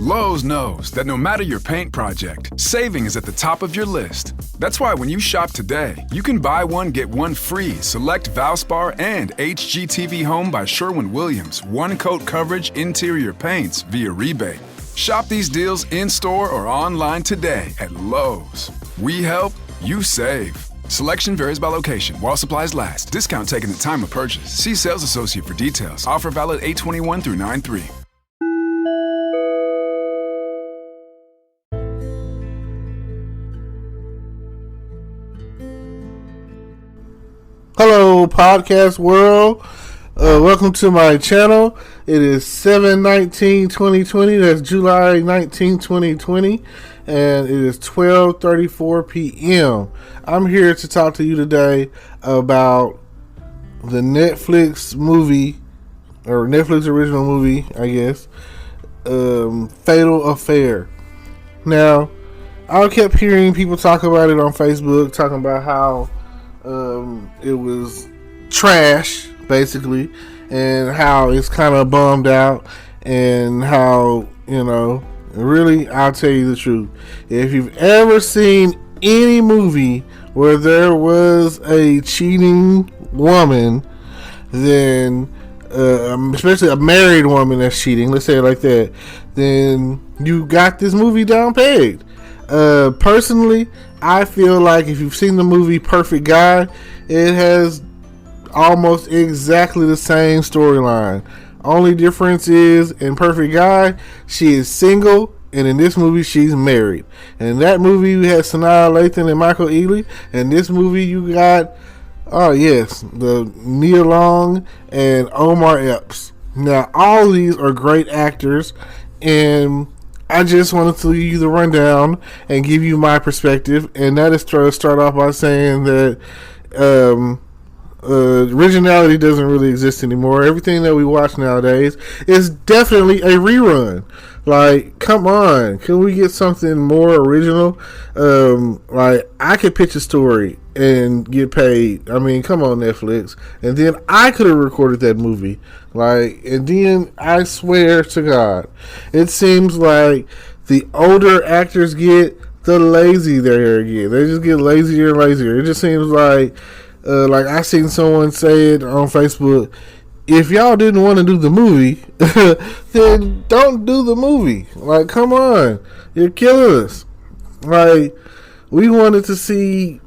Lowe's knows that no matter your paint project, saving is at the top of your list. That's why when you shop today, you can buy one, get one free select Valspar and HGTV Home by Sherwin-Williams one-coat coverage interior paints via rebate. Shop these deals in-store or online today at Lowe's. We help, you save. Selection varies by location. While supplies last. Discount taken at time of purchase. See sales associate for details. Offer valid 8/21 through 9/3. Hello, podcast world. Welcome to my channel. It is 7/19/2020. That's July 19, 2020. And it is 12:34 p.m. I'm here to talk to you today about the Netflix movie, or Netflix original movie, I guess, Fatal Affair. Now, I kept hearing people talk about it on Facebook, talking about how it was trash, basically, and how it's kind of bummed out, and how, really, I'll tell you the truth. If you've ever seen any movie where there was a cheating woman, then, especially a married woman that's cheating, let's say it like that, then you got this movie down pegged. Personally, I feel like if you've seen the movie Perfect Guy, it has almost exactly the same storyline. Only difference is, in Perfect Guy, she is single, and in this movie, she's married. And in that movie, you had Sanaa Lathan and Michael Ealy. In this movie, you got, the Nia Long and Omar Epps. Now, all of these are great actors, and I just wanted to give you the rundown and give you my perspective, and that is to start off by saying that originality doesn't really exist anymore. Everything that we watch nowadays is definitely a rerun. Like, come on, can we get something more original? Like, I could pitch a story and get paid. I mean, come on, Netflix. And then I could have recorded that movie. And then I swear to God, it seems like the older actors get, the lazy they get. They just get lazier and lazier. It just seems like I seen someone say it on Facebook, if y'all didn't want to do the movie, then don't do the movie. Like, come on. You're killing us. Like, we wanted to see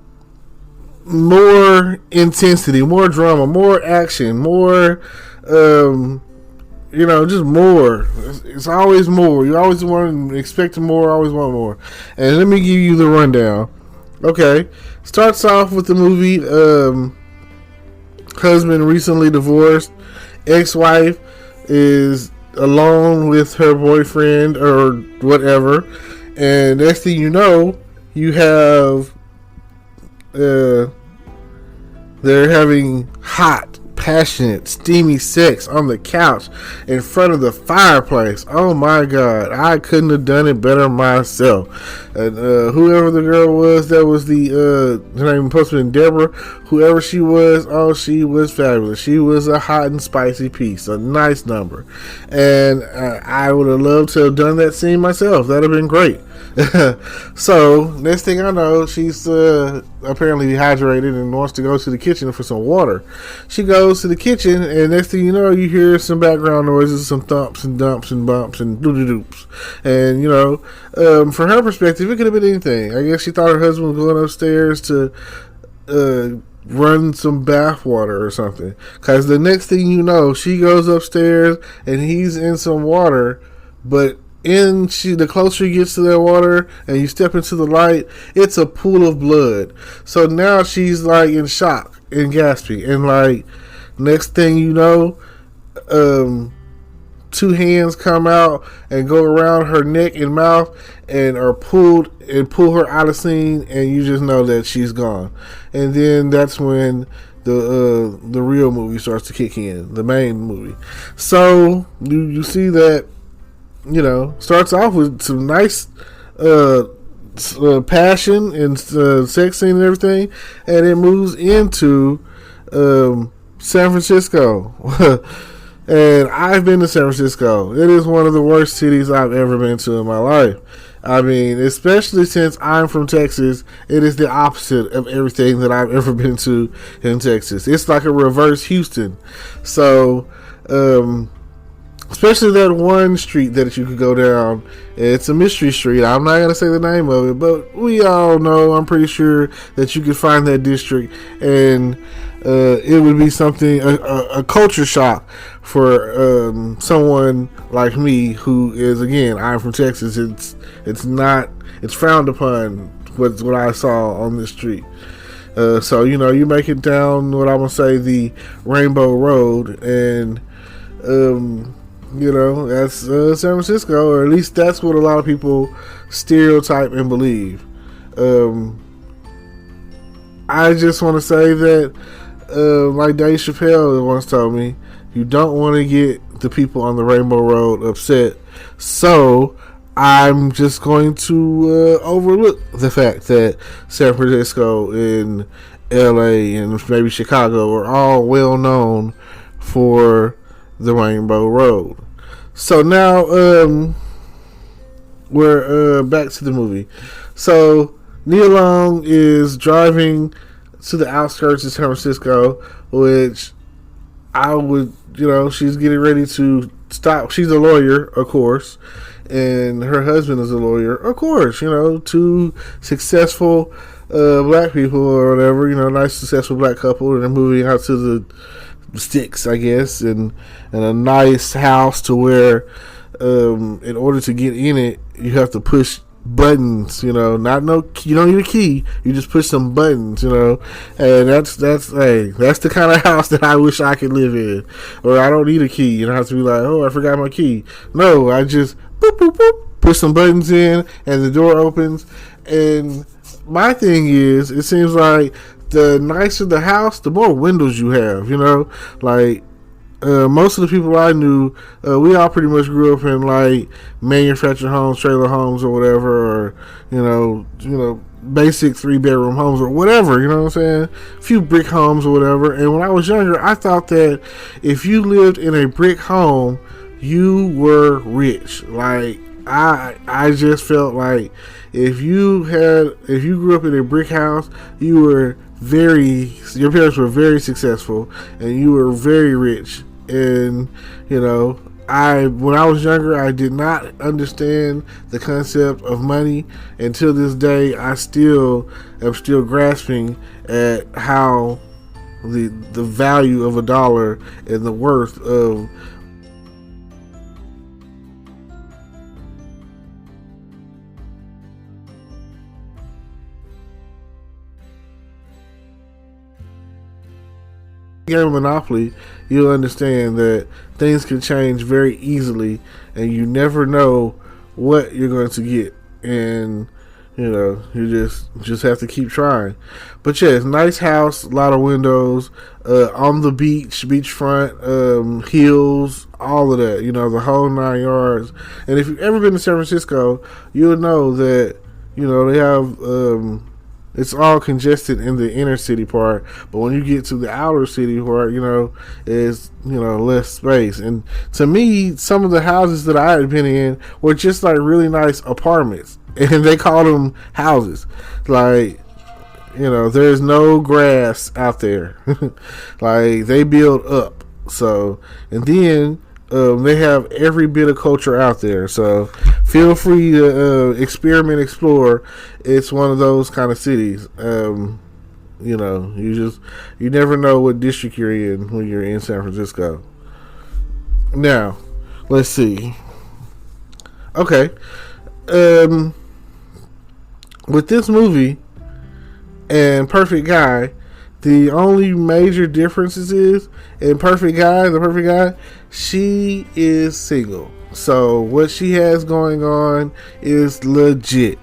more intensity, more drama, more action, more, just more. It's always more. You always want to expect more, always want more. And let me give you the rundown. Okay. Starts off with the movie, husband recently divorced, ex-wife is alone with her boyfriend or whatever, and next thing you know, you have they're having hot, passionate, steamy sex on the couch in front of the fireplace. Oh my God, I couldn't have done it better myself. And whoever the girl was, that was her name supposed to be Deborah, whoever she was, she was fabulous. She was a hot and spicy piece, a nice number. And I would have loved to have done that scene myself. That would have been great. So, next thing I know, she's apparently dehydrated and wants to go to the kitchen for some water. She goes to the kitchen, and next thing you know, you hear some background noises, some thumps and dumps and bumps and doo-doo-doops. And, from her perspective, it could have been anything. I guess she thought her husband was going upstairs to run some bath water or something. Because the next thing you know, she goes upstairs, and he's in some water, but the closer you get to that water and you step into the light, it's a pool of blood. So now she's like in shock and gasping, and next thing you know, two hands come out and go around her neck and mouth and pull her out of scene, and you just know that she's gone. And then that's when the real movie starts to kick in, the main movie. So you see that, starts off with some nice passion and sex scene and everything, and it moves into San Francisco. And I've been to San Francisco. It is one of the worst cities I've ever been to in my life. I mean, especially since I'm from Texas, it is the opposite of everything that I've ever been to in Texas. It's like a reverse Houston. So, especially that one street that you could go down. It's a mystery street. I'm not going to say the name of it, but we all know, I'm pretty sure that you could find that district, and it would be something, a culture shock for someone like me who is, again, I'm from Texas. It's frowned upon what I saw on this street. So, you make it down what I'm going to say, the Rainbow Road, and that's San Francisco, or at least that's what a lot of people stereotype and believe. I just want to say that, like Dave Chappelle once told me, you don't want to get the people on the Rainbow Road upset. So I'm just going to overlook the fact that San Francisco and LA and maybe Chicago are all well known for the Rainbow Road. So now we're back to the movie. So Nia Long is driving to the outskirts of San Francisco, which I would, she's getting ready to stop. She's a lawyer, of course, and her husband is a lawyer, of course. Two successful black people or whatever. Nice successful black couple, and they're moving out to the sticks, I guess, and a nice house to where, in order to get in it, you have to push buttons. You don't need a key. You just push some buttons. And that's the kind of house that I wish I could live in. Or I don't need a key. You don't have to be like, oh, I forgot my key. No, I just boop boop boop, push some buttons in, and the door opens. And my thing is, it seems like the nicer the house, the more windows you have. Most of the people I knew, we all pretty much grew up in like manufactured homes, trailer homes, or whatever, or basic 3-bedroom homes or whatever. You know what I'm saying? A few brick homes or whatever. And when I was younger, I thought that if you lived in a brick home, you were rich. Like I just felt like if you grew up in a brick house, your parents were very successful and you were very rich. And when I was younger, I did not understand the concept of money. Until this day, I am still grasping at how the value of a dollar and the worth of game of Monopoly. You'll understand that things can change very easily, and you never know what you're going to get. And you just have to keep trying. But yeah, it's a nice house, a lot of windows, on the beachfront, hills, all of that. The whole 9 yards. And if you've ever been to San Francisco, you'll know that they have. It's all congested in the inner city part, but when you get to the outer city part, is less space. And to me, some of the houses that I had been in were just like really nice apartments, and they call them houses. Like, there's no grass out there. Like, they build up. So, and then they have every bit of culture out there. So feel free to experiment, explore. It's one of those kind of cities. You never know what district you're in when you're in San Francisco. Now, let's see. Okay. With this movie and Perfect Guy, the only major differences is in the Perfect Guy, she is single. So what she has going on is legit.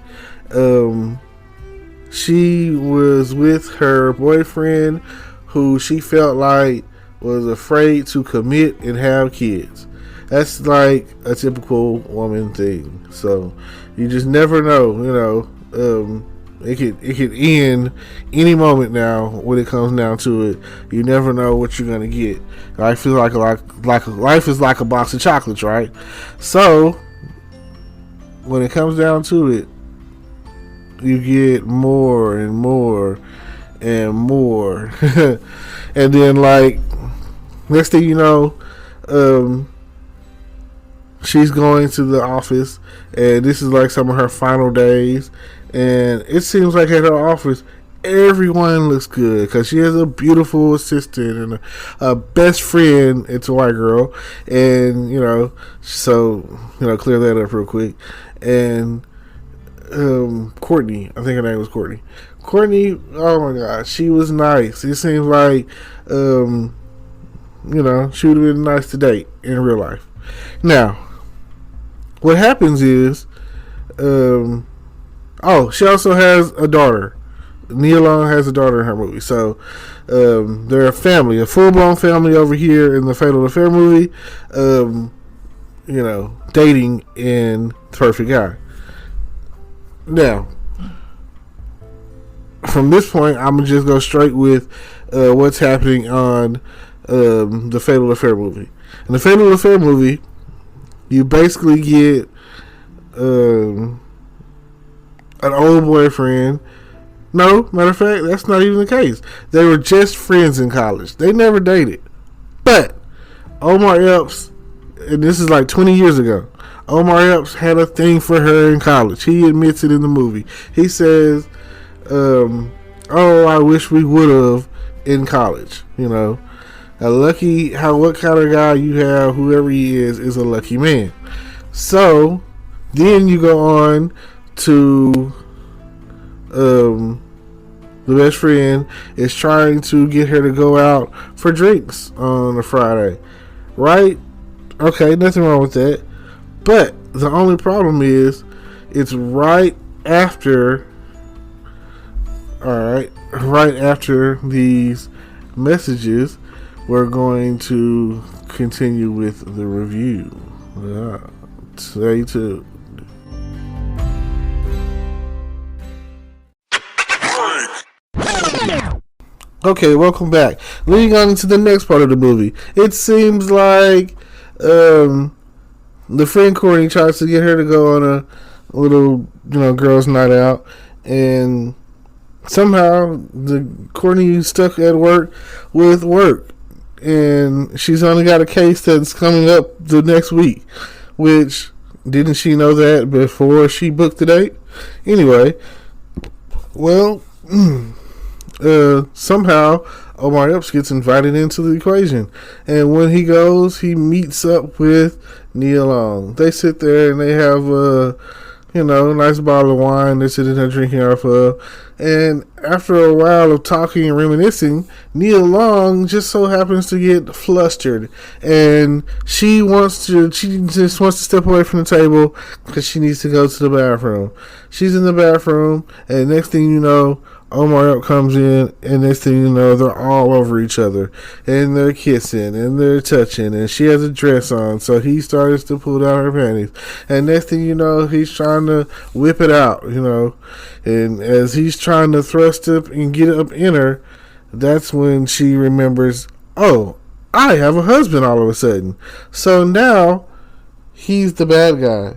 She was with her boyfriend, who she felt like was afraid to commit and have kids. That's like a typical woman thing. So you just never know, it could end any moment now. When it comes down to it, you never know what you're gonna get. Life is life is like a box of chocolates, right? So when it comes down to it, you get more and more and more, and then like next thing you know, she's going to the office, and this is like some of her final days. And it seems like at her office, everyone looks good because she has a beautiful assistant and a best friend. It's a white girl, and clear that up real quick. And Courtney, I think her name was Courtney. Courtney, oh my God, she was nice. It seems like she would have been nice to date in real life. Now, what happens is, she also has a daughter. Nia Long has a daughter in her movie. So, they're a family, a full-blown family over here in the Fatal Affair movie, dating in Perfect Guy. Now, from this point, I'm going to just go straight with what's happening on the Fatal Affair movie. In the Fatal Affair movie, you basically get an old boyfriend. No, matter of fact, that's not even the case. They were just friends in college. They never dated. But Omar Epps, and this is like 20 years ago, Omar Epps had a thing for her in college. He admits it in the movie. He says, I wish we would have in college. What kind of guy you have, whoever he is a lucky man. So then you go on to the best friend is trying to get her to go out for drinks on a Friday, right? Okay, nothing wrong with that. But the only problem is it's right after these messages. We're going to continue with the review. Stay tuned. Okay, welcome back. Leading on into the next part of the movie. It seems like the friend Courtney tries to get her to go on a little, girls' night out, and somehow the Courtney stuck at work with work, and she's only got a case that's coming up the next week. Which, didn't she know that before she booked the date? Anyway, well, somehow Omar Epps gets invited into the equation, and when he goes, he meets up with Nia Long. They sit there and they have a nice bottle of wine they're sitting there drinking off of, and after a while of talking and reminiscing, Nia Long just so happens to get flustered, and she just wants to step away from the table because she needs to go to the bathroom. She's in the bathroom, and next thing you know, Omar Epps comes in, and next thing you know, they're all over each other, and they're kissing, and they're touching, and she has a dress on, so he starts to pull down her panties, and next thing you know, he's trying to whip it out, and as he's trying to thrust up and get up in her, that's when she remembers, oh, I have a husband all of a sudden. So now, he's the bad guy.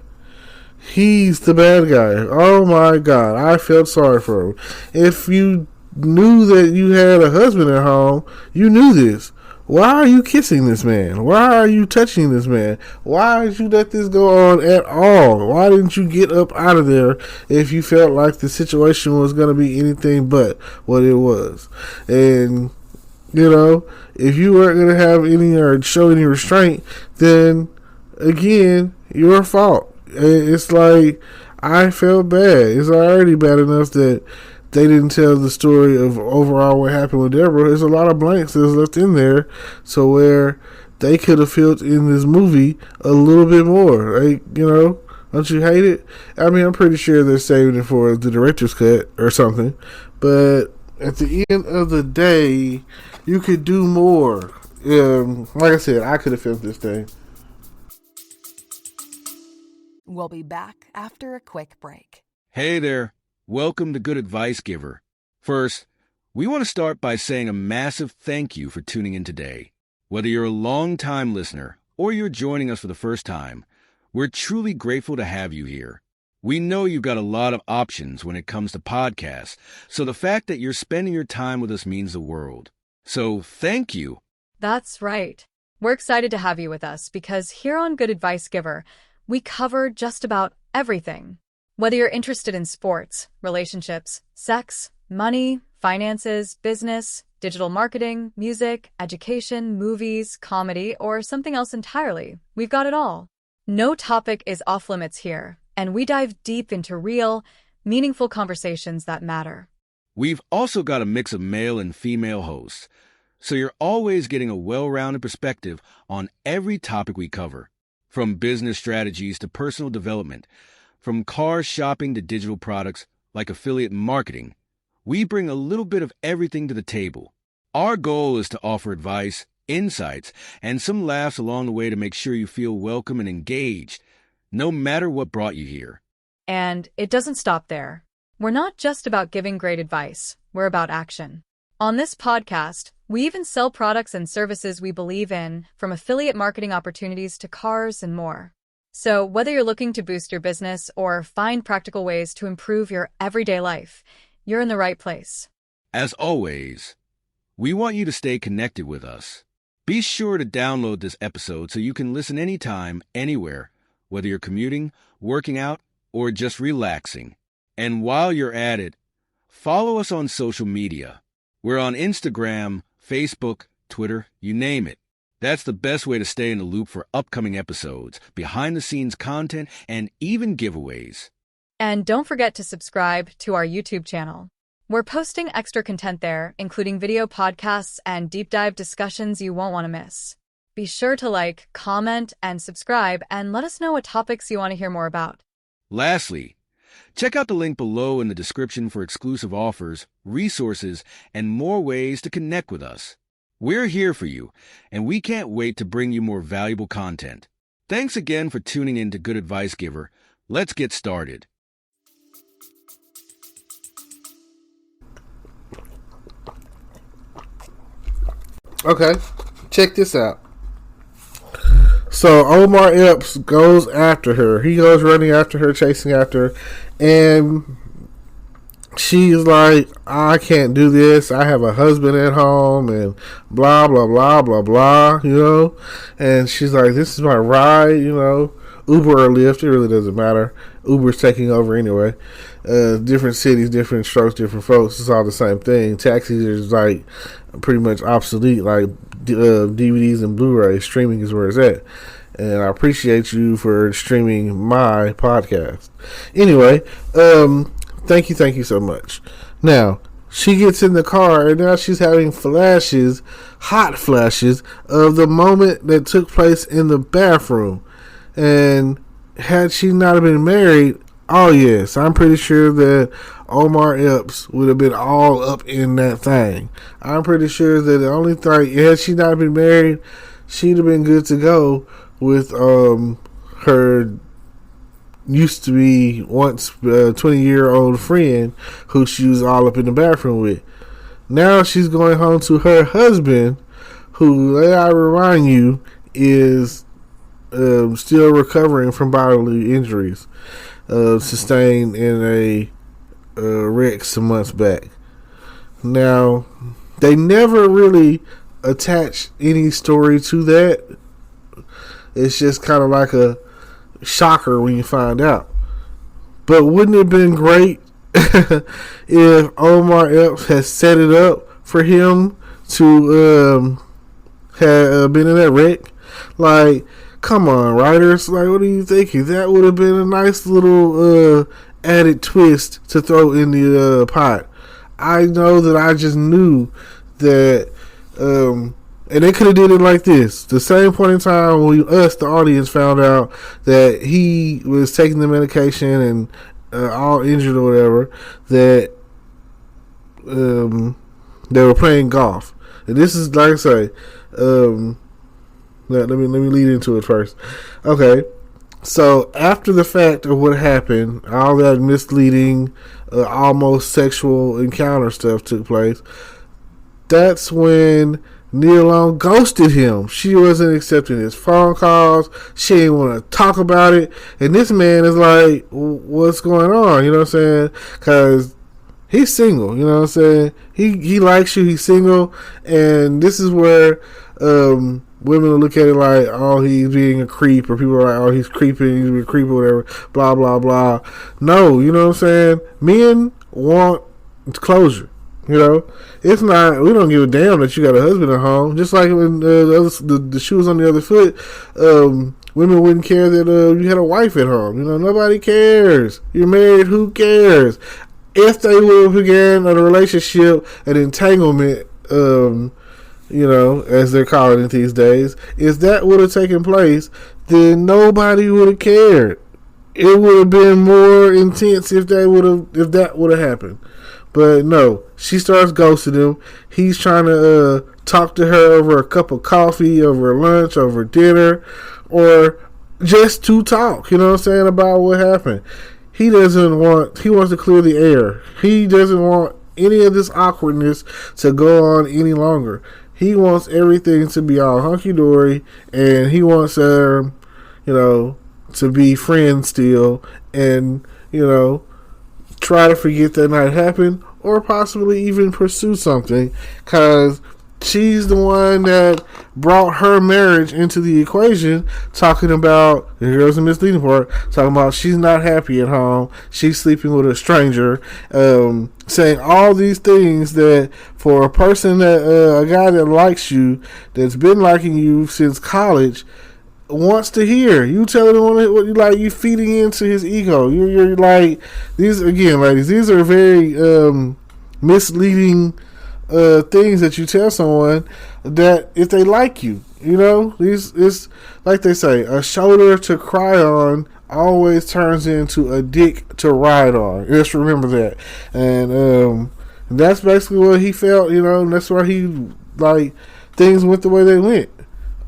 He's the bad guy. Oh my God. I felt sorry for him. If you knew that you had a husband at home, you knew this. Why are you kissing this man? Why are you touching this man? Why did you let this go on at all? Why didn't you get up out of there if you felt like the situation was going to be anything but what it was? And, if you weren't going to have any or show any restraint, then, again, your fault. It's like, I felt bad. It's already bad enough that they didn't tell the story of overall what happened with Deborah. There's a lot of blanks that's left in there, so where they could have filled in this movie a little bit more. Don't you hate it? I mean, I'm pretty sure they're saving it for the director's cut or something, but at the end of the day, you could do more. Like I said, I could have filmed this thing. We'll be back after a quick break. Hey there. Welcome to Good Advice Giver. First, we want to start by saying a massive thank you for tuning in today. Whether you're a long-time listener or you're joining us for the first time, we're truly grateful to have you here. We know you've got a lot of options when it comes to podcasts, so the fact that you're spending your time with us means the world. So thank you. That's right. We're excited to have you with us because here on Good Advice Giver, we cover just about everything. Whether you're interested in sports, relationships, sex, money, finances, business, digital marketing, music, education, movies, comedy, or something else entirely, we've got it all. No topic is off limits here, and we dive deep into real, meaningful conversations that matter. We've also got a mix of male and female hosts, so you're always getting a well-rounded perspective on every topic we cover, from business strategies to personal development, from car shopping to digital products like affiliate marketing. We bring a little bit of everything to the table. Our goal is to offer advice, insights, and some laughs along the way to make sure you feel welcome and engaged, no matter what brought you here. And it doesn't stop there. We're not just about giving great advice, we're about action. On this podcast, we even sell products and services we believe in, from affiliate marketing opportunities to cars and more. So whether you're looking to boost your business or find practical ways to improve your everyday life, you're in the right place. As always, we want you to stay connected with us. Be sure to download this episode so you can listen anytime, anywhere, whether you're commuting, working out, or just relaxing. And while you're at it, follow us on social media. We're on Instagram, Facebook, Twitter, you name it. That's the best way to stay in the loop for upcoming episodes, behind-the-scenes content, and even giveaways. And don't forget to subscribe to our YouTube channel. We're posting extra content there, including video podcasts and deep dive discussions you won't want to miss. Be sure to like, comment, and subscribe, and let us know what topics you want to hear more about. Lastly, check out the link below in the description for exclusive offers, resources, and more ways to connect with us. We're here for you, and we can't wait to bring you more valuable content. Thanks again for tuning in to Good Advice Giver. Let's get started. Okay, check this out. So Omar Epps goes after her. He goes running after her, chasing after her, and she's like, I can't do this. I have a husband at home and blah, blah, blah, blah, blah, And she's like, this is my ride, Uber or Lyft, it really doesn't matter. Uber's taking over anyway. Different cities, different strokes, different folks. It's all the same thing. Taxis is like pretty much obsolete, like DVDs and Blu-ray. Streaming is where it's at. And I appreciate you for streaming my podcast. Anyway, thank you so much. Now, she gets in the car and now she's having flashes, hot flashes, of the moment that took place in the bathroom. And had she not been married, oh yes, I'm pretty sure that Omar Epps would have been all up in that thing. I'm pretty sure that the only thing, had she not been married, she'd have been good to go with her used to be once 20-year-old friend who she was all up in the bathroom with. Now she's going home to her husband, who, I remind you, is still recovering from bodily injuries sustained in a wreck some months back. Now, they never really attach any story to that. It's just kind of like a shocker when you find out. But wouldn't it have been great if Omar Epps had set it up for him to have been in that wreck? Like, come on, writers. Like, what are you thinking? That would have been a nice little added twist to throw in the pot. I know that I just knew that, and they could have did it like this. The same point in time when us, the audience, found out that he was taking the medication and all injured or whatever, that they were playing golf. And this is, like I say, let me lead into it first. Okay, So after the fact of what happened, all that misleading, almost sexual encounter stuff took place. That's when Nia Long ghosted him. She wasn't accepting his phone calls. She didn't want to talk about it. And this man is like, what's going on? You know what I'm saying? Because he's single. You know what I'm saying? He likes you. He's single. And this is where women will look at it like, oh, he's being a creep. Or people are like, oh, he's creeping. He's being a creep or whatever. Blah, blah, blah. No, you know what I'm saying? Men want closure. You know, it's not. We don't give a damn that you got a husband at home. Just like when the shoe was on the other foot, women wouldn't care that you had a wife at home. You know, nobody cares. You're married. Who cares? If they would have began a relationship, an entanglement, you know, as they're calling it these days, if that would have taken place, then nobody would have cared. It would have been more intense if that would have happened. But no, she starts ghosting him. He's trying to talk to her over a cup of coffee, over lunch, over dinner, or just to talk, you know what I'm saying, about what happened. He wants to clear the air. He doesn't want any of this awkwardness to go on any longer. He wants everything to be all hunky-dory, and he wants her, you know, to be friends still, and, you know, try to forget that night happened, or possibly even pursue something, because she's the one that brought her marriage into the equation, talking about, here's the misleading part, talking about she's not happy at home, she's sleeping with a stranger, saying all these things that for a person that, a guy that likes you, that's been liking you since college, wants to hear. You telling him what you like, you feeding into his ego. You're like, these, again, ladies, these are very misleading things that you tell someone that if they like you, you know, it's like they say, a shoulder to cry on always turns into a dick to ride on. Just remember that. And that's basically what he felt, you know, and that's why he, like, things went the way they went.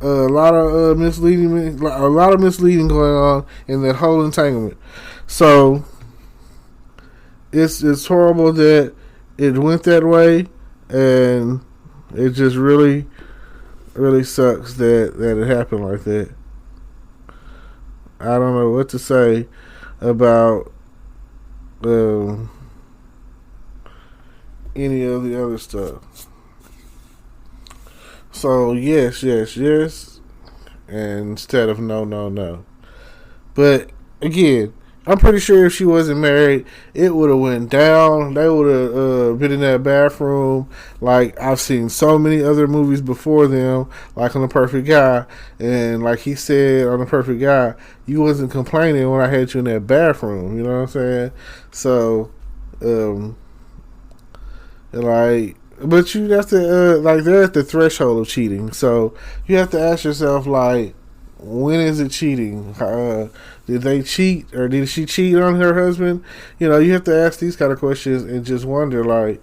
A lot of misleading going on in that whole entanglement. So it's horrible that it went that way, and it just really, really sucks that it happened like that. I don't know what to say about any of the other stuff. So yes, and instead of no. But again, I'm pretty sure if she wasn't married, it would have went down. They would have been in that bathroom like I've seen so many other movies before them, like on The Perfect Guy. And like he said on The Perfect Guy, you wasn't complaining when I had you in that bathroom. You know what I'm saying? So, like, but you have to, like, they're at the threshold of cheating. So you have to ask yourself, like, when is it cheating? Did they cheat, or did she cheat on her husband? You know, you have to ask these kind of questions and just wonder, like,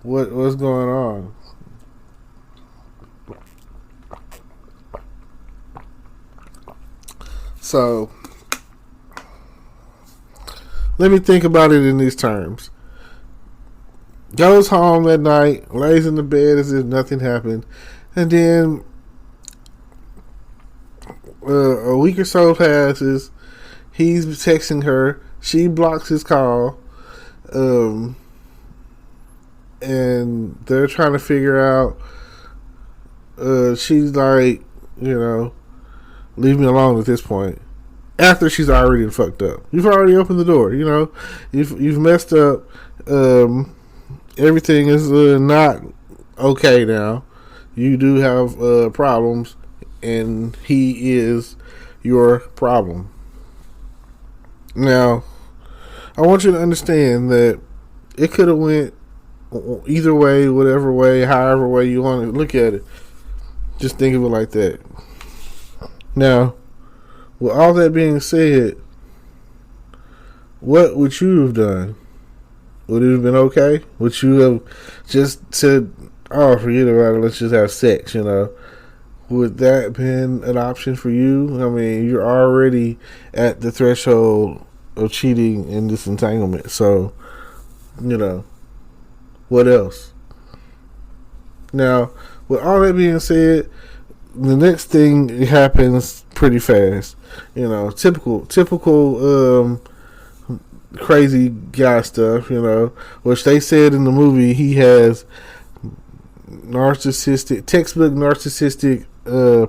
what's going on? So let me think about it in these terms. Goes home that night, lays in the bed as if nothing happened, and then a week or so passes. He's texting her. She blocks his call, and they're trying to figure out. She's like, you know, leave me alone at this point. After she's already fucked up, you've already opened the door. You know, you've messed up. Everything is not okay now. You do have problems, and he is your problem. Now, I want you to understand that it could have went either way, whatever way, however way you want to look at it. Just think of it like that. Now, with all that being said, what would you have done? Would it have been okay? Would you have just said, oh, forget about it, let's just have sex, you know? would that been an option for you? I mean, you're already at the threshold of cheating and disentanglement. So, what else? Now, with all that being said, the next thing happens pretty fast. Typical crazy guy stuff, which they said in the movie he has textbook narcissistic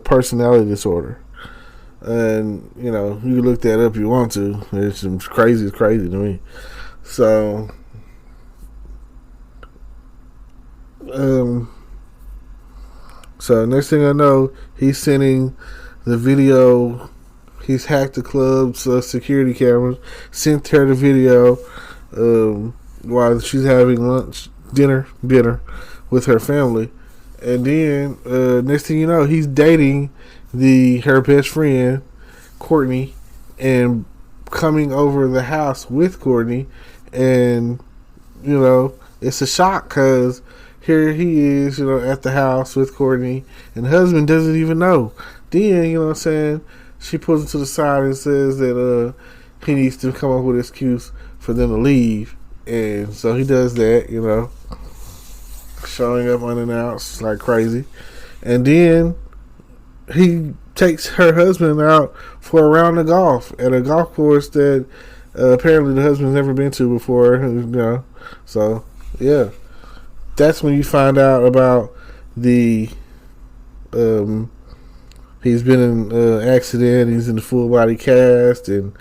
personality disorder. And, you can look that up if you want to. It's crazy to me. So, next thing I know, he's sending the video. He's hacked the club's security cameras, sent her the video while she's having dinner with her family. And then, next thing you know, he's dating her best friend, Courtney, and coming over the house with Courtney. And, it's a shock because here he is, at the house with Courtney, and the husband doesn't even know. Then, she pulls him to the side and says that he needs to come up with an excuse for them to leave. And so he does that, showing up unannounced like crazy. And then he takes her husband out for a round of golf at a golf course that apparently the husband's never been to before. So, yeah. That's when you find out about the he's been in an accident, he's in the full body cast, and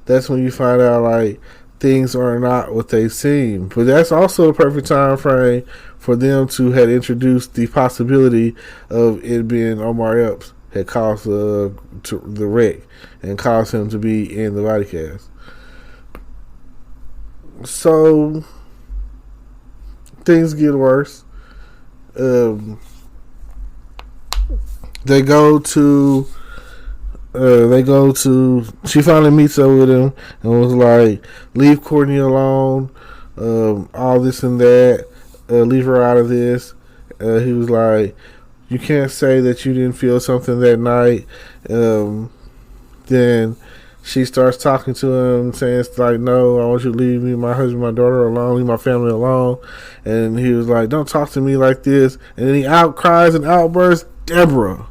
that's when you find out like things are not what they seem. But that's also a perfect time frame for them to have introduced the possibility of it being Omar Epps had caused the wreck and caused him to be in the body cast. So things get worse. They go to she finally meets up with him and was like, leave Courtney alone, all this and that, leave her out of this. He was like, you can't say that you didn't feel something that night. Then she starts talking to him, saying it's like, no, I want you to leave me, my husband, my daughter alone, leave my family alone. And he was like, don't talk to me like this. And then he outcries and outbursts, Deborah.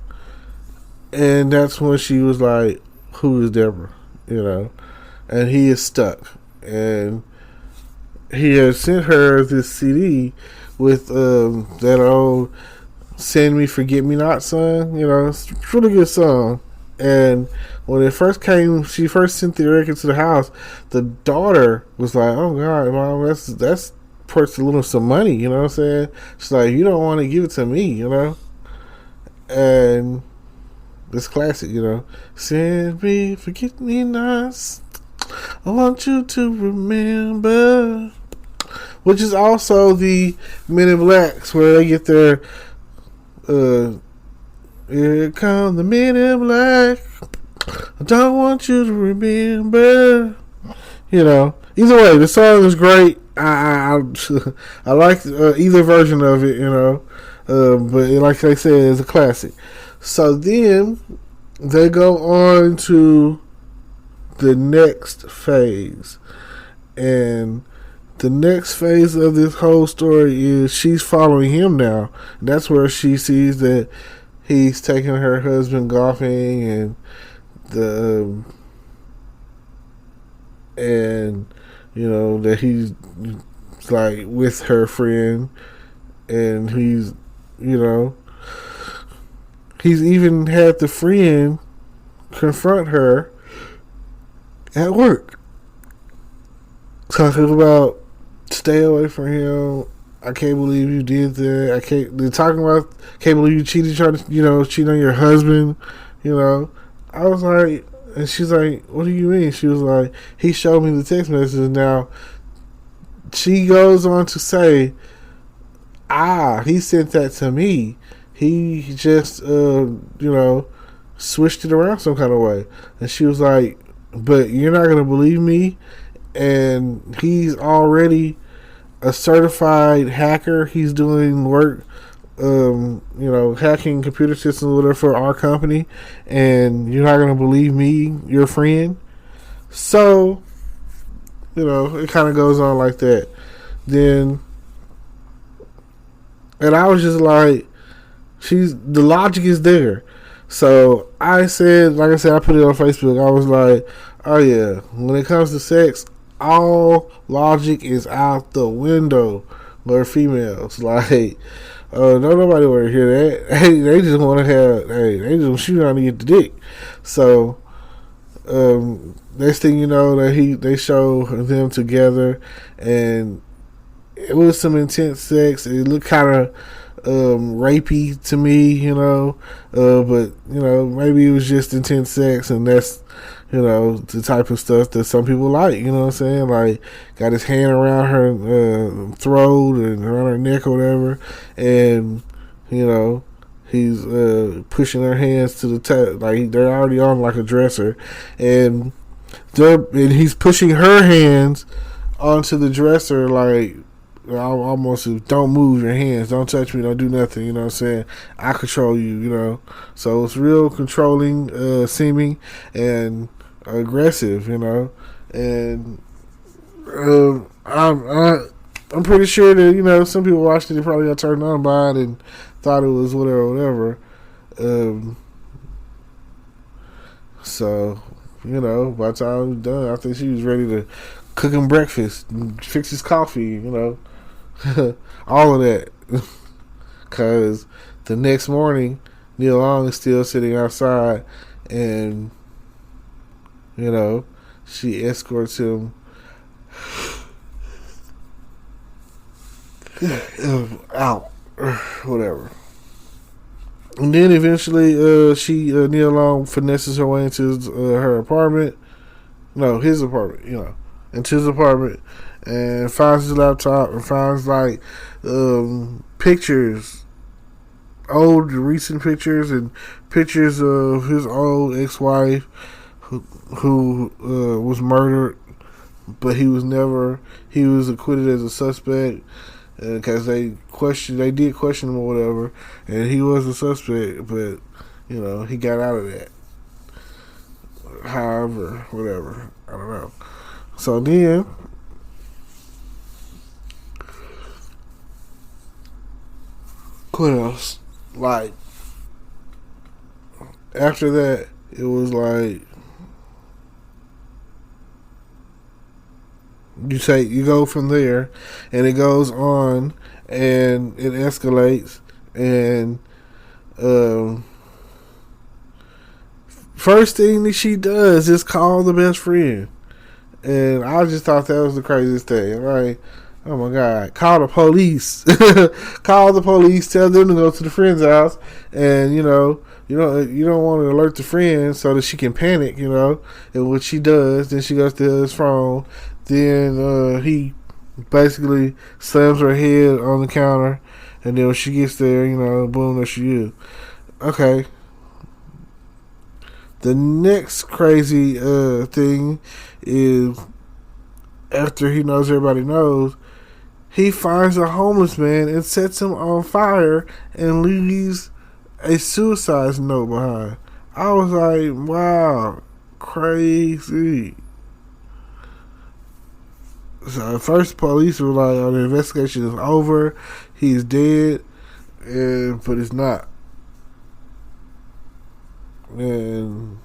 And that's when she was like, who is Deborah? And he is stuck. And he has sent her this CD with that old Send Me Forget Me Not song. It's a really good song. And when it first came, she first sent the record to the house. The daughter was like, "Oh God, Mom, that's worth a little some money." You know what I'm saying? She's like, "You don't want to give it to me," And it's classic, Send me, forget me not. I want you to remember. Which is also the Men in Blacks, where they get their here come the Men in Black. I don't want you to remember. Either way, the song is great. I like either version of it. But like I said, it's a classic. So then they go on to the next phase, and the next phase of this whole story is she's following him now. That's where she sees that he's taking her husband golfing, and that he's like with her friend, and he's even had the friend confront her at work, talking about stay away from him. I can't believe you did that. Can't believe you cheated, cheat on your husband. I was like, and she's like, what do you mean? She was like, he showed me the text messages. Now, she goes on to say, he sent that to me. He just, switched it around some kind of way. And she was like, but you're not going to believe me. And he's already a certified hacker. He's doing work hacking computer systems with her for our company, and you're not gonna believe me, your friend. So, it kind of goes on like that. Then, and I was just like, the logic is there. So I said, like I said, I put it on Facebook. I was like, oh yeah, when it comes to sex, all logic is out the window. We're females. Like, no, nobody want to hear that. Hey, they just want to have, they just shoot on to get the dick. So, next thing you know, they show them together, and it was some intense sex. It looked kind of rapey to me, but maybe it was just intense sex, and that's the type of stuff that some people like. You know what I'm saying? Like, got his hand around her throat and around her neck or whatever, and he's pushing her hands to the top, like they're already on like a dresser, and he's pushing her hands onto the dresser, like almost, don't move your hands, don't touch me, don't do nothing, you know what I'm saying? I control you, So it's real controlling, seeming, and aggressive, and I'm pretty sure that, some people watched it, they probably got turned on by it and thought it was whatever. So, by the time it was done, I think she was ready to cook him breakfast, and fix his coffee, all of that. Because the next morning, Neil Long is still sitting outside, and she escorts him out, whatever. And then eventually, Neil Long finesses her way into her apartment. No, his apartment, into his apartment, and finds his laptop and finds like pictures, old recent pictures, and pictures of his old ex-wife who was murdered, but he was acquitted as a suspect because they did question him or whatever, and he was a suspect, but he got out of that. However, whatever, I don't know. So then, what else? Like, after that, it was like, you go from there, and it goes on, and it escalates, and first thing that she does is call the best friend. And I just thought that was the craziest thing. Like, oh my God, call the police. Call the police, tell them to go to the friend's house, and you don't want to alert the friend so that she can panic, and what she does, then she goes to his phone, then he basically slams her head on the counter, and then when she gets there, boom, there she is. Okay. The next crazy thing is, after he knows everybody knows, he finds a homeless man and sets him on fire and leaves a suicide note behind. I was like, wow, crazy. So at first, the police were like, oh, the investigation is over, he's dead, but it's not. And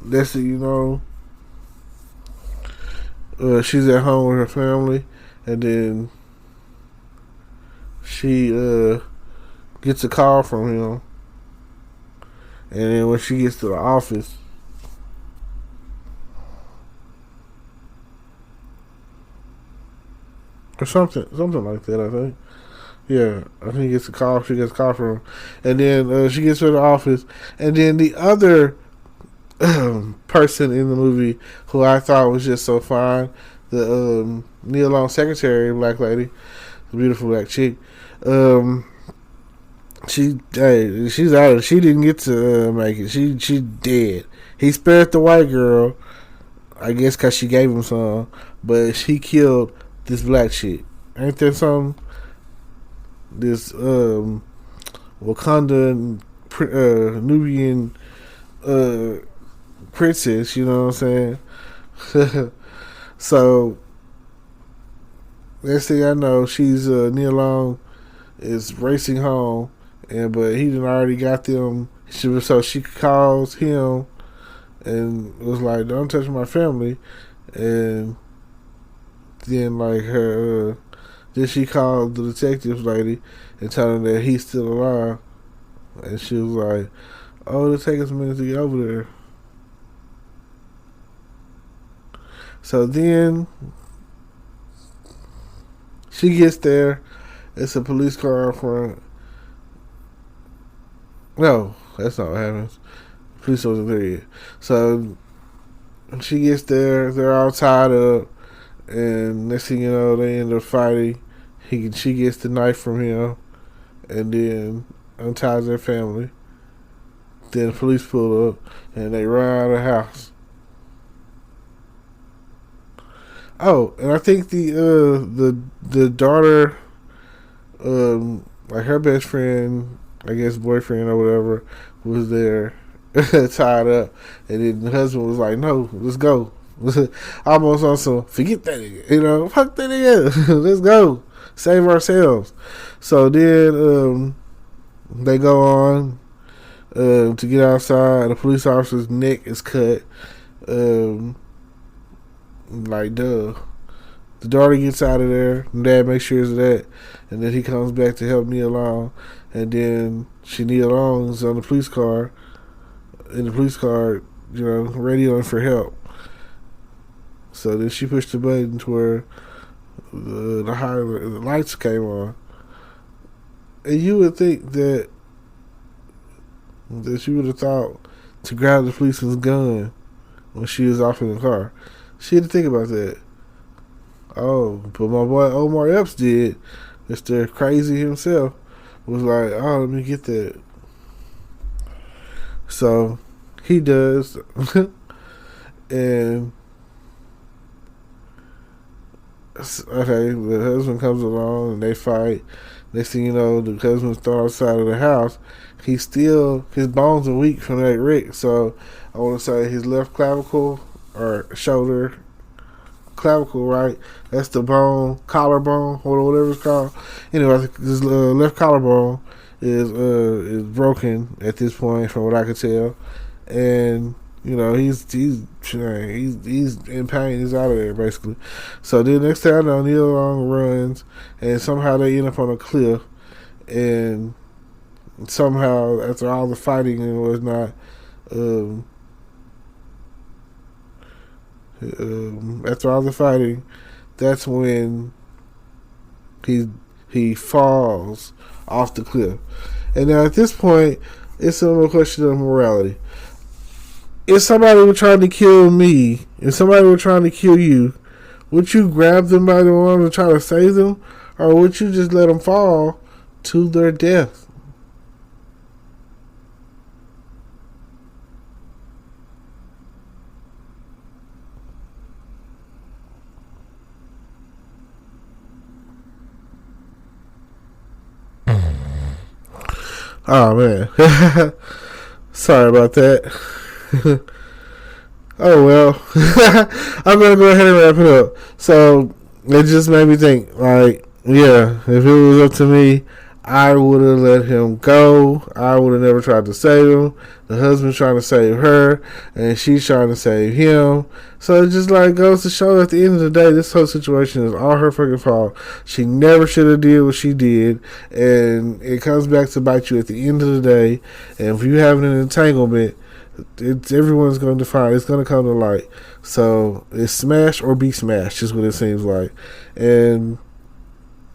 next thing you know, she's at home with her family, and then she gets a call from him, and then when she gets to the office, or something like that, I think. Yeah, I think she gets a call from him, and then she gets to the office, and then the other person in the movie who I thought was just so fine, the Neil Long secretary, black lady, the beautiful black chick, she's out. She didn't get to make it. She dead. He spared the white girl, I guess, because she gave him some, but she killed this black chick. Ain't that something? this Wakanda Nubian princess. You know what I'm saying? So next thing I know, she's Nia Long is racing home, but he done already got them. So she calls him and was like, "Don't touch my family," and then like her. Then she called the detective lady and told him that he's still alive. And she was like, "Oh, it'll take us a minute to get over there." So then she gets there. It's a police car in front. No, that's not what happens. Police wasn't there yet. So she gets there. They're all tied up. And next thing you know, they end up fighting. She gets the knife from him, and then unties their family. Then the police pull up, and they run out of the house. Oh, and I think the daughter, like her best friend, I guess boyfriend or whatever, was there, tied up, and then the husband was like, "No, let's go." Almost on some forget that nigga, fuck that nigga. Let's go, save ourselves. So then they go on to get outside. The police officer's neck is cut. Like duh. The daughter gets out of there. And dad makes sure of that, and then he comes back to help Nia Long. And then Nia Long's on the police car. In the police car, radioing for help. So then she pushed the button to where the lights came on. And you would think that she would have thought to grab the policeman's gun when she was off in the car. She had to think about that. Oh, but my boy Omar Epps did. Mr. Crazy himself was like, "Oh, let me get that." So he does. And okay, the husband comes along and they fight. Next thing you know, the husband's thrown outside of the house. His bones are weak from that wreck. So I want to say his left clavicle or shoulder clavicle, right? That's the bone, collarbone, or whatever it's called. Anyway, I think his left collarbone is broken at this point, from what I could tell, and he's in pain. He's out of there basically. So then next thing I know, Nia Long runs, and somehow they end up on a cliff, and somehow after all the fighting and whatnot, after all the fighting, that's when he falls off the cliff. And now at this point, it's a question of morality. If somebody were trying to kill me, if somebody were trying to kill you, would you grab them by the arms and try to save them? Or would you just let them fall to their death? Oh, man. Sorry about that. Oh, well. I'm going to go ahead and wrap it up. So, it just made me think, like, yeah, if it was up to me, I would have let him go. I would have never tried to save him. The husband's trying to save her, and she's trying to save him. So it just like goes to show at the end of the day, this whole situation is all her fucking fault. She never should have did what she did, and it comes back to bite you at the end of the day. And if you have an entanglement, everyone's going to find it's going to come to light. So it's smash or be smashed is what it seems like, and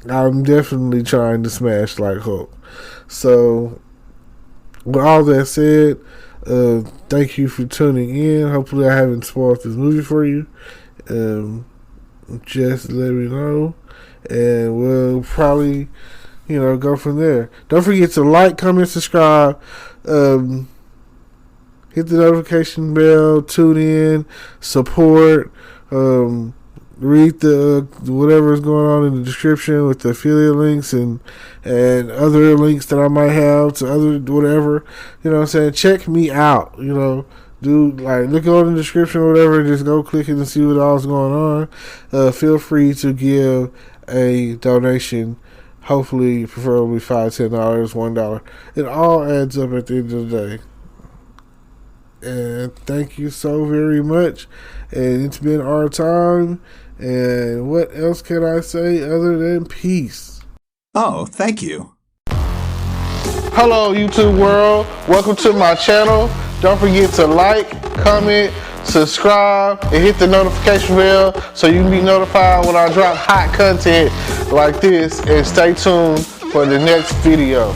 I'm definitely trying to smash like Hulk. So, with all that said, thank you for tuning in. Hopefully I haven't spoiled this movie for you. Just let me know, and we'll probably, go from there. Don't forget to like, comment, subscribe, hit the notification bell, tune in, support, read the whatever's going on in the description with the affiliate links and other links that I might have to other whatever. You know what I'm saying? Check me out. You know, look on the description or whatever. Just go click it and see what all's going on. Feel free to give a donation. Hopefully, preferably $5, $10, $1. It all adds up at the end of the day. And thank you so very much. And it's been our time. And what else can I say other than peace? Oh, thank you. Hello, YouTube world. Welcome to my channel. Don't forget to like, comment, subscribe, and hit the notification bell so you can be notified when I drop hot content like this. And stay tuned for the next video.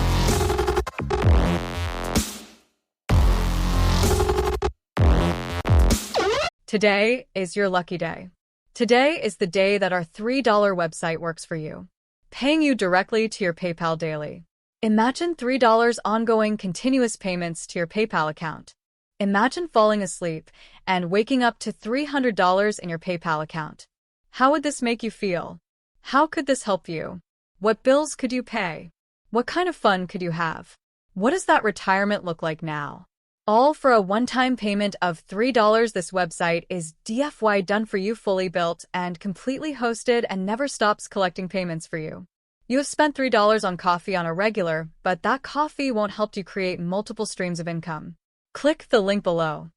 Today is your lucky day. Today is the day that our $3 website works for you, paying you directly to your PayPal daily. Imagine $3 ongoing continuous payments to your PayPal account. Imagine falling asleep and waking up to $300 in your PayPal account. How would this make you feel? How could this help you? What bills could you pay? What kind of fun could you have? What does that retirement look like now? All for a one-time payment of $3. This website is DFY done for you, fully built and completely hosted, and never stops collecting payments for you. You have spent $3 on coffee on a regular, but that coffee won't help you create multiple streams of income. Click the link below.